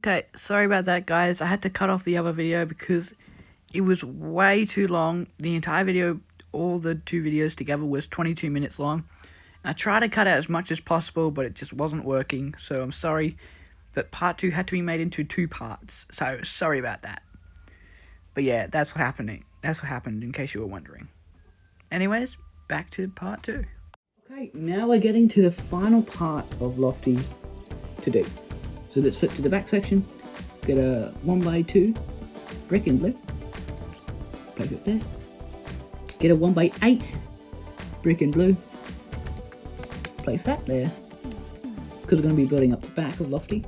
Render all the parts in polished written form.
Okay, sorry about that, guys. I had to cut off the other video because it was way too long. The entire video, all the two videos together, was 22 minutes long. And I tried to cut out as much as possible, but it just wasn't working, so I'm sorry. But part 2 had to be made into 2 parts, so sorry about that. But yeah, that's what happened. That's what happened, in case you were wondering. Anyways, back to part 2. Okay, now we're getting to the final part of Lofty to do. So let's flip to the back section, get a 1x2 brick in blue, place it there, get a 1x8 brick in blue, place that there, because we're going to be building up the back of Lofty.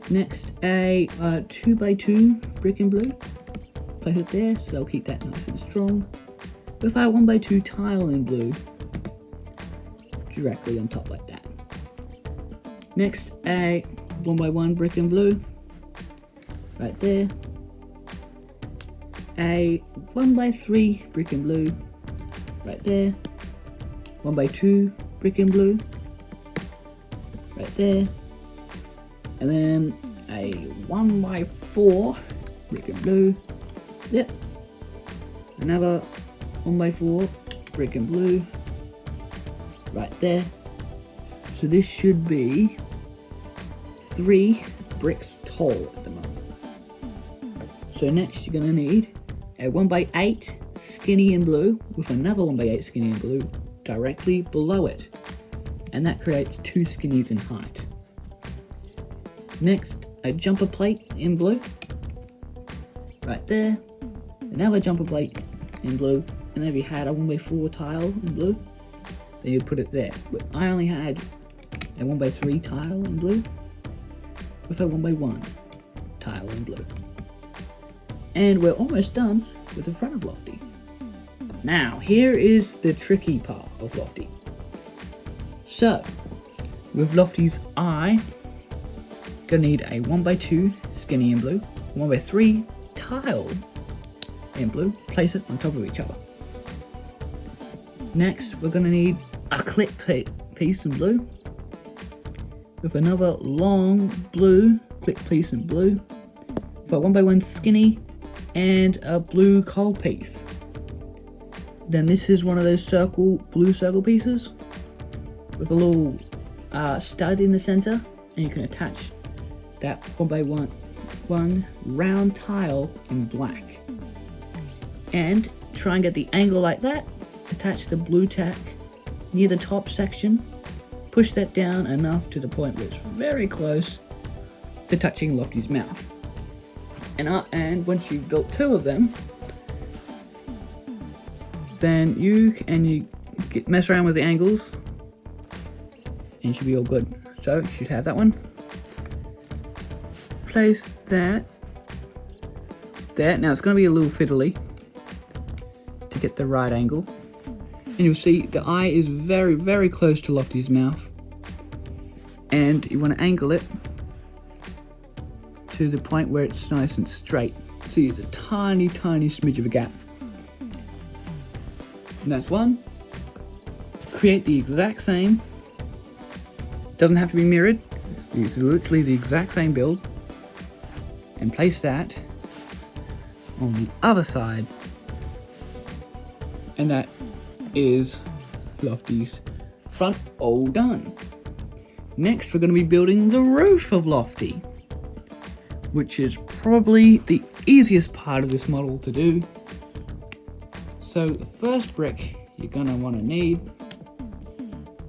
Next, a 2x2 brick in blue, place it there, so that'll keep that nice and strong, with our 1x2 tile in blue, directly on top like that. Next, a 1x1 brick in blue, right there. A 1x3 brick in blue, right there. 1x2 brick in blue, right there. And then a 1x4 brick in blue, yep. Another 1x4 brick in blue, right there. So this should be 3 bricks tall at the moment. So next you're going to need a 1x8 skinny in blue with another 1x8 skinny in blue directly below it. And that creates 2 skinnies in height. Next, a jumper plate in blue. Right there. Another jumper plate in blue. And if you had a 1x4 tile in blue, then you'd put it there. But I only had a 1x3 tile in blue with a 1x1 tile in blue. And we're almost done with the front of Lofty. Now, here is the tricky part of Lofty. So, with Lofty's eye, gonna need a 1x2 skinny in blue, 1x3 tile in blue, place it on top of each other. Next, we're gonna need a clip piece in blue, with another long blue clip piece in blue, for a 1x1 skinny and a blue coal piece. Then this is one of those blue circle pieces with a little stud in the center, and you can attach that 1x1 round tile in black. And try and get the angle like that, attach the blue tack near the top section, push that down enough to the point where it's very close to touching Lofty's mouth. And once you've built 2 of them, then you mess around with the angles and you should be all good. So you should have that one. Place that there. Now it's going to be a little fiddly to get the right angle. And you'll see the eye is very, very close to Lofty's mouth. And you want to angle it to the point where it's nice and straight. See, it's a tiny, tiny smidge of a gap. And that's one. Create the exact same. Doesn't have to be mirrored. It's literally the exact same build. And place that on the other side. And that is Lofty's front all done. Next, we're going to be building the roof of Lofty, which is probably the easiest part of this model to do. So the first brick you're going to want to need,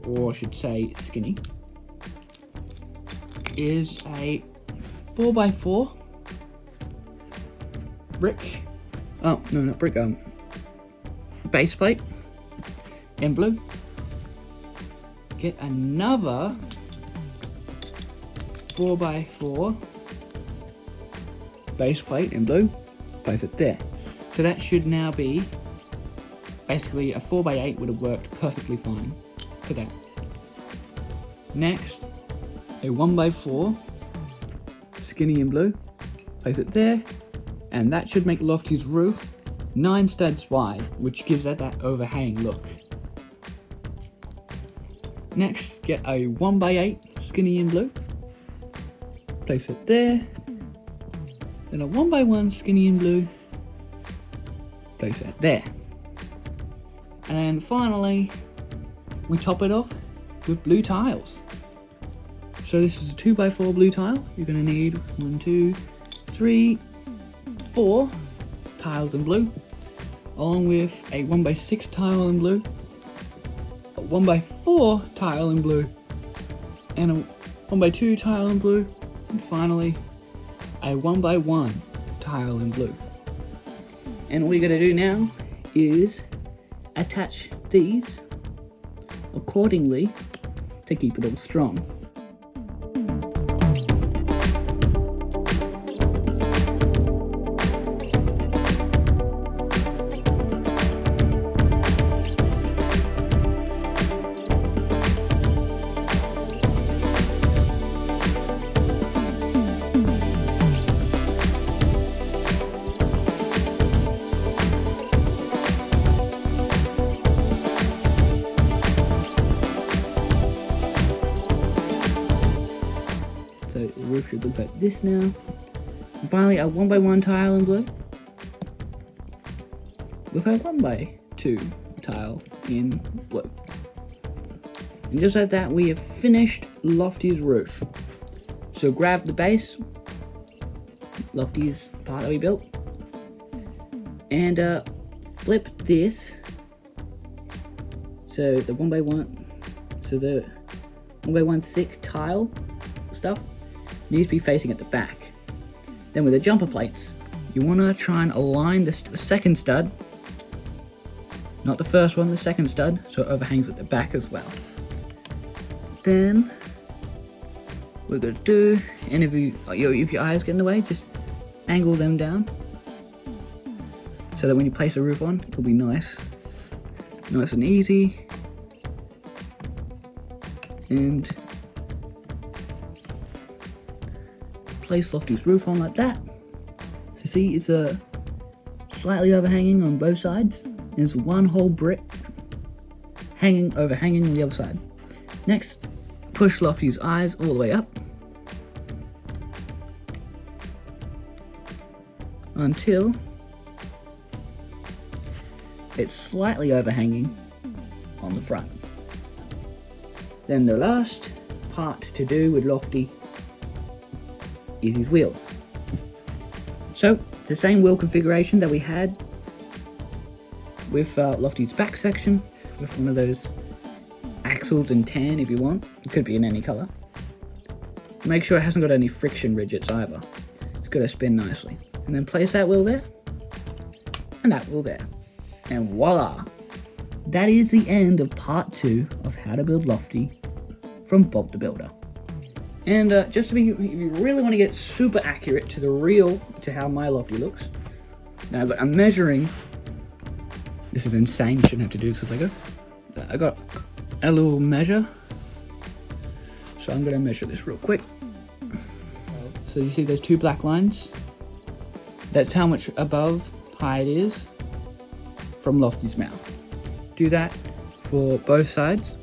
or I should say skinny, is a 4x4 brick. Oh, no, not brick, base plate in blue. Get another 4x4 base plate in blue, place it there. So that should now be basically a 4x8 would have worked perfectly fine for that. Next, a 1x4 skinny in blue, place it there, and that should make Lofty's roof 9 studs wide, which gives it that overhang look. Next, get a 1x8 skinny in blue, place it there. Then a 1x1 skinny in blue, place it there. And finally, we top it off with blue tiles. So this is a 2x4 blue tile. You're gonna need 1, 2, 3, 4 tiles in blue, along with a 1x6 tile in blue, a 1x4 tile in blue, and a 1x2 tile in blue, and finally a 1x1 tile in blue. And all you gotta do now is attach these accordingly to keep it all strong. So the roof should look like this now. And finally, a 1x1 tile in blue with a 1x2 tile in blue. And just like that, we have finished Lofty's roof. So grab the base, Lofty's part that we built, and flip this. So the 1x1, so the 1x1 thick tile stuff needs to be facing at the back. Then with the jumper plates, you want to try and align the second stud, not the first one, the second stud, so it overhangs at the back as well. Then we're going to do, and if your eyes get in the way, just angle them down so that when you place the roof on, it'll be nice and easy. And place Lofty's roof on like that. So see, it's slightly overhanging on both sides. There's one whole brick overhanging on the other side. Next, push Lofty's eyes all the way up until it's slightly overhanging on the front. Then the last part to do with Lofty is his wheels. So it's the same wheel configuration that we had with Lofty's back section, with one of those axles in tan if you want. It could be in any colour. Make sure it hasn't got any friction ridges either. It's got to spin nicely. And then place that wheel there, and that wheel there. And voila! That is the end of part 2 of how to build Lofty from Bob the Builder. And just to be, if you really want to get super accurate to how my Lofty looks, now I'm measuring. This is insane. You shouldn't have to do this with Lego. I got a little measure, so I'm going to measure this real quick. So you see those 2 black lines? That's how much above high it is from Lofty's mouth. Do that for both sides.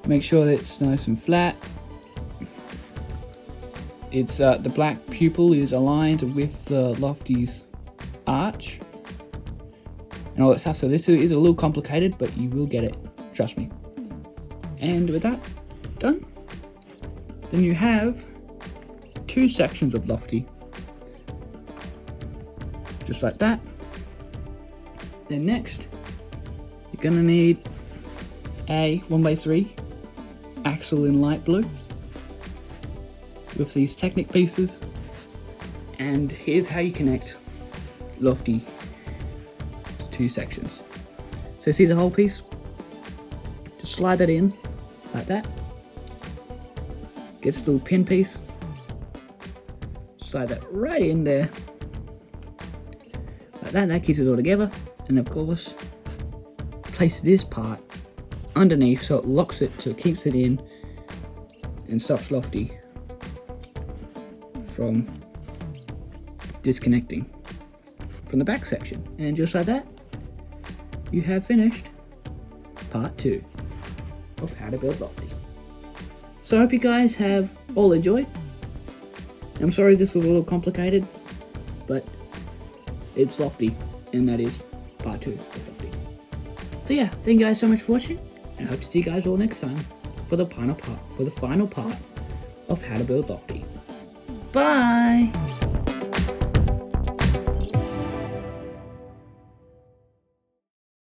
Make sure that it's nice and flat. It's the black pupil is aligned with the Lofty's arch and all that stuff. So this is a little complicated, but you will get it. Trust me. And with that done, then you have 2 sections of Lofty, just like that. Then next, you're gonna need a 1x3 axle in light blue with these Technic pieces, and here's how you connect Lofty 2 sections. So see the whole piece? Just slide that in like that. Get this little pin piece, slide that right in there like that. That keeps it all together. And of course, place this part underneath so it locks it, so it keeps it in and stops Lofty from disconnecting from the back section. And just like that, you have finished part 2 of how to build Lofty. So I hope you guys have all enjoyed. I'm sorry this was a little complicated, but it's Lofty, and that is part 2 of Lofty. So yeah, thank you guys so much for watching, and I hope to see you guys all next time for the final part of how to build Lofty. Bye!